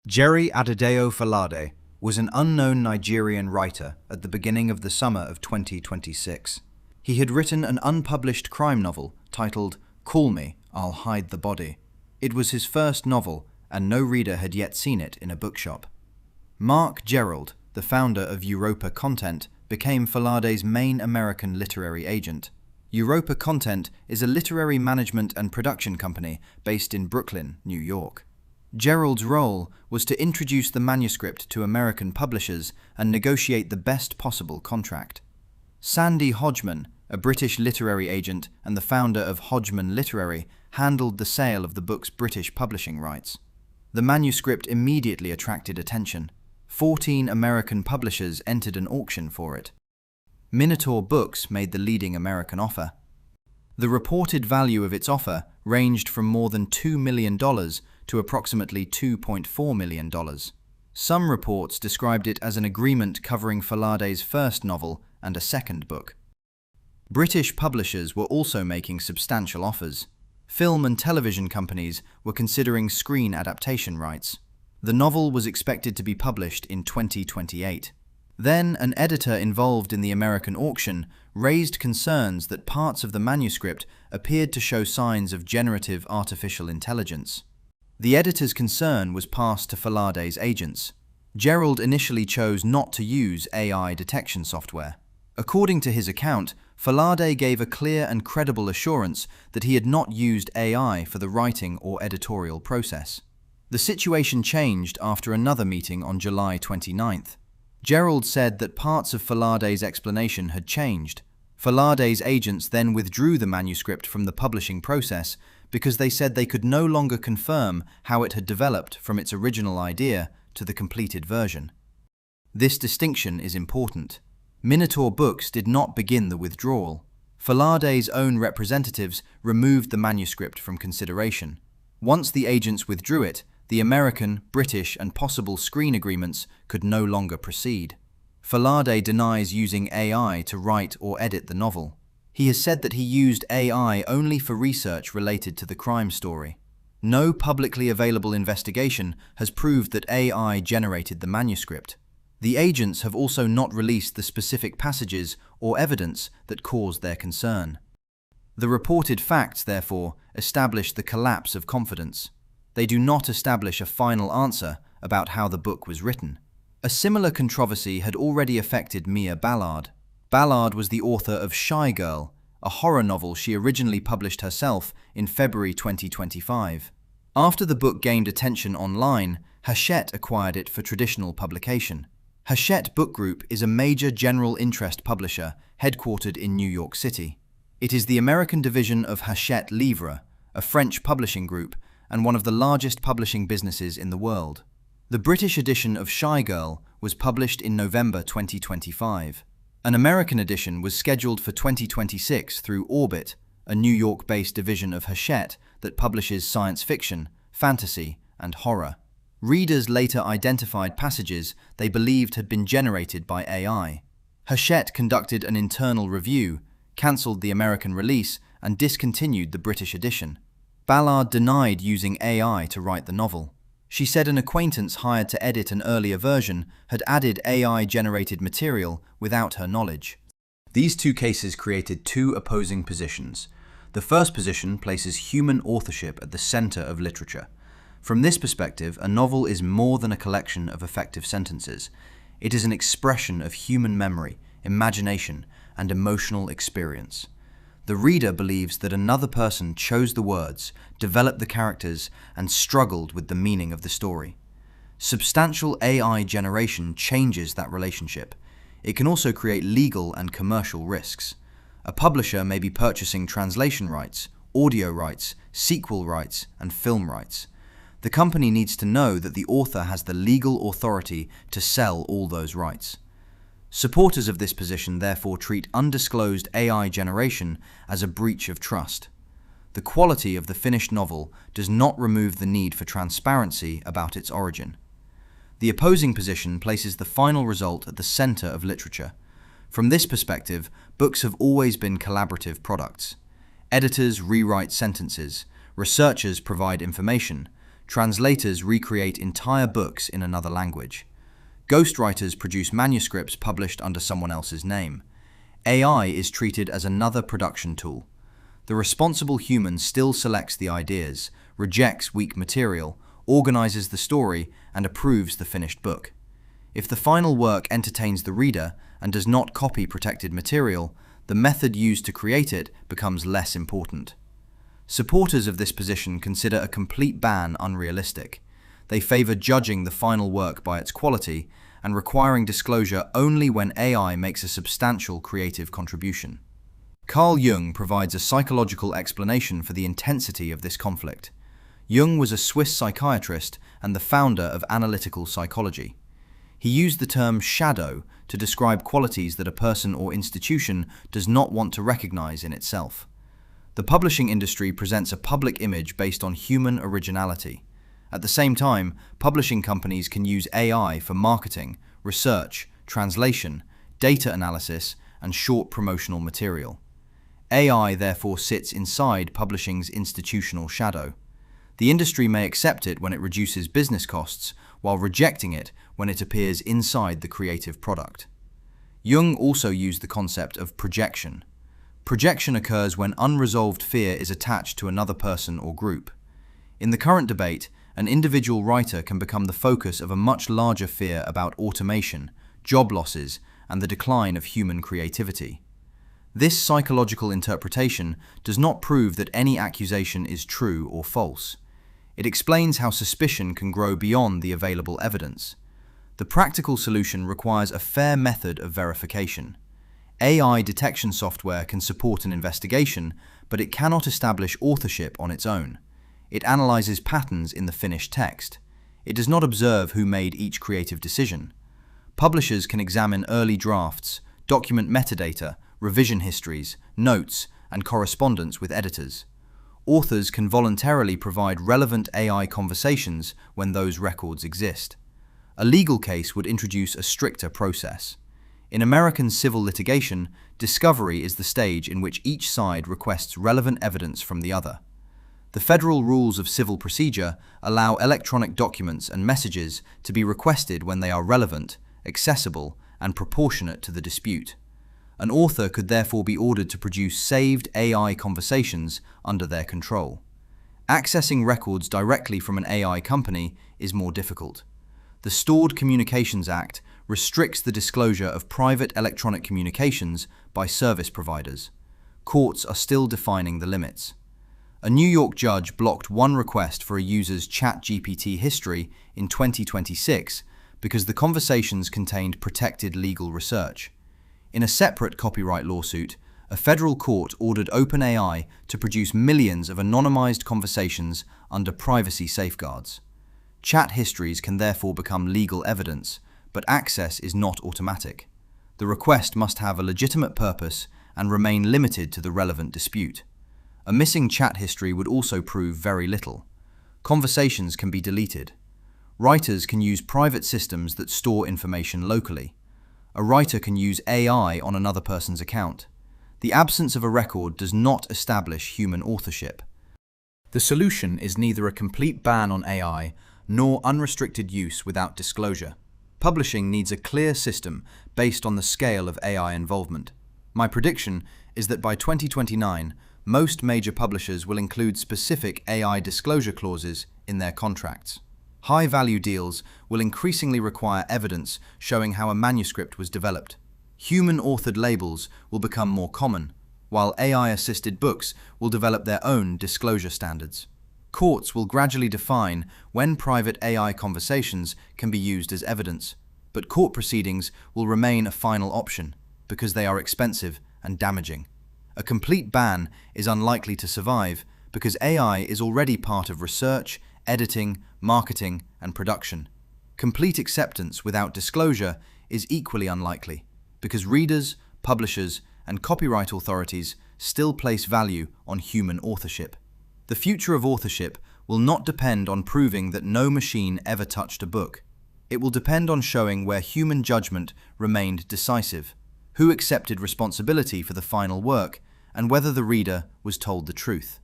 Jerry Adedeo Falade was an unknown Nigerian writer at the beginning of the summer of 2026. He had written an unpublished crime novel titled Call Me, I'll Hide the Body. It was his first novel, and no reader had yet seen it in a bookshop. Mark Gerald, the founder of Europa Content, became Falade's main American literary agent. Europa Content is a literary management and production company based in Brooklyn, New York. Gerald's role was to introduce the manuscript to American publishers and negotiate the best possible contract. Sandy Hodgman, a British literary agent and the founder of Hodgman Literary, handled the sale of the book's British publishing rights. The manuscript immediately attracted attention. 14 American publishers entered an auction for it. Minotaur Books made the leading American offer. The reported value of its offer ranged from more than $2 million to approximately $2.4 million. Some reports described it as an agreement covering Falade's first novel and a second book. British publishers were also making substantial offers. Film and television companies were considering screen adaptation rights. The novel was expected to be published in 2028. Then, an editor involved in the American auction raised concerns that parts of the manuscript appeared to show signs of generative artificial intelligence. The editor's concern was passed to Falade's agents. Gerald initially chose not to use AI detection software. According to his account, Falade gave a clear and credible assurance that he had not used AI for the writing or editorial process. The situation changed after another meeting on July 29th. Gerald said that parts of Falade's explanation had changed. Falade's agents then withdrew the manuscript from the publishing process because they said they could no longer confirm how it had developed from its original idea to the completed version. This distinction is important. Minotaur Books did not begin the withdrawal. Falade's own representatives removed the manuscript from consideration. Once the agents withdrew it, the American, British, and possible screen agreements could no longer proceed. Falade denies using AI to write or edit the novel. He has said that he used AI only for research related to the crime story. No publicly available investigation has proved that AI generated the manuscript. The agents have also not released the specific passages or evidence that caused their concern. The reported facts, therefore, establish the collapse of confidence. They do not establish a final answer about how the book was written. A similar controversy had already affected Mia Ballard. Ballard was the author of Shy Girl, a horror novel she originally published herself in February 2025. After the book gained attention online, Hachette acquired it for traditional publication. Hachette Book Group is a major general interest publisher headquartered in New York City. It is the American division of Hachette Livre, a French publishing group and one of the largest publishing businesses in the world. The British edition of Shy Girl was published in November 2025. An American edition was scheduled for 2026 through Orbit, a New York-based division of Hachette that publishes science fiction, fantasy, and horror. Readers later identified passages they believed had been generated by AI. Hachette conducted an internal review, cancelled the American release, and discontinued the British edition. Ballard denied using AI to write the novel. She said an acquaintance hired to edit an earlier version had added AI-generated material without her knowledge. These two cases created two opposing positions. The first position places human authorship at the center of literature. From this perspective, a novel is more than a collection of effective sentences. It is an expression of human memory, imagination, and emotional experience. The reader believes that another person chose the words, developed the characters, and struggled with the meaning of the story. Substantial AI generation changes that relationship. It can also create legal and commercial risks. A publisher may be purchasing translation rights, audio rights, sequel rights, and film rights. The company needs to know that the author has the legal authority to sell all those rights. Supporters of this position therefore treat undisclosed AI generation as a breach of trust. The quality of the finished novel does not remove the need for transparency about its origin. The opposing position places the final result at the center of literature. From this perspective, books have always been collaborative products. Editors rewrite sentences, researchers provide information, Translators recreate entire books in another language. Ghostwriters produce manuscripts published under someone else's name. AI is treated as another production tool. The responsible human still selects the ideas, rejects weak material, organizes the story, and approves the finished book. If the final work entertains the reader and does not copy protected material, the method used to create it becomes less important. Supporters of this position consider a complete ban unrealistic. They favor judging the final work by its quality and requiring disclosure only when AI makes a substantial creative contribution. Carl Jung provides a psychological explanation for the intensity of this conflict. Jung was a Swiss psychiatrist and the founder of analytical psychology. He used the term shadow to describe qualities that a person or institution does not want to recognize in itself. The publishing industry presents a public image based on human originality. At the same time, publishing companies can use AI for marketing, research, translation, data analysis, and short promotional material. AI therefore sits inside publishing's institutional shadow. The industry may accept it when it reduces business costs, while rejecting it when it appears inside the creative product. Jung also used the concept of projection. Projection occurs when unresolved fear is attached to another person or group. In the current debate, an individual writer can become the focus of a much larger fear about automation, job losses, and the decline of human creativity. This psychological interpretation does not prove that any accusation is true or false. It explains how suspicion can grow beyond the available evidence. The practical solution requires a fair method of verification. AI detection software can support an investigation, but it cannot establish authorship on its own. It analyzes patterns in the finished text. It does not observe who made each creative decision. Publishers can examine early drafts, document metadata, revision histories, notes, and correspondence with editors. Authors can voluntarily provide relevant AI conversations when those records exist. A legal case would introduce a stricter process. In American civil litigation, discovery is the stage in which each side requests relevant evidence from the other. The federal rules of civil procedure allow electronic documents and messages to be requested when they are relevant, accessible, and proportionate to the dispute. An author could therefore be ordered to produce saved AI conversations under their control. Accessing records directly from an AI company is more difficult. The Stored Communications Act restricts the disclosure of private electronic communications by service providers. Courts are still defining the limits. A New York judge blocked one request for a user's ChatGPT history in 2026 because the conversations contained protected legal research. In a separate copyright lawsuit, a federal court ordered OpenAI to produce millions of anonymized conversations under privacy safeguards. Chat histories can therefore become legal evidence, but access is not automatic. The request must have a legitimate purpose and remain limited to the relevant dispute. A missing chat history would also prove very little. Conversations can be deleted. Writers can use private systems that store information locally. A writer can use AI on another person's account. The absence of a record does not establish human authorship. The solution is neither a complete ban on AI nor unrestricted use without disclosure. Publishing needs a clear system based on the scale of AI involvement. My prediction is that by 2029, most major publishers will include specific AI disclosure clauses in their contracts. High-value deals will increasingly require evidence showing how a manuscript was developed. Human-authored labels will become more common, while AI-assisted books will develop their own disclosure standards. Courts will gradually define when private AI conversations can be used as evidence, but court proceedings will remain a final option because they are expensive and damaging. A complete ban is unlikely to survive because AI is already part of research, editing, marketing, and production. Complete acceptance without disclosure is equally unlikely because readers, publishers, and copyright authorities still place value on human authorship. The future of authorship will not depend on proving that no machine ever touched a book. It will depend on showing where human judgment remained decisive, who accepted responsibility for the final work, and whether the reader was told the truth.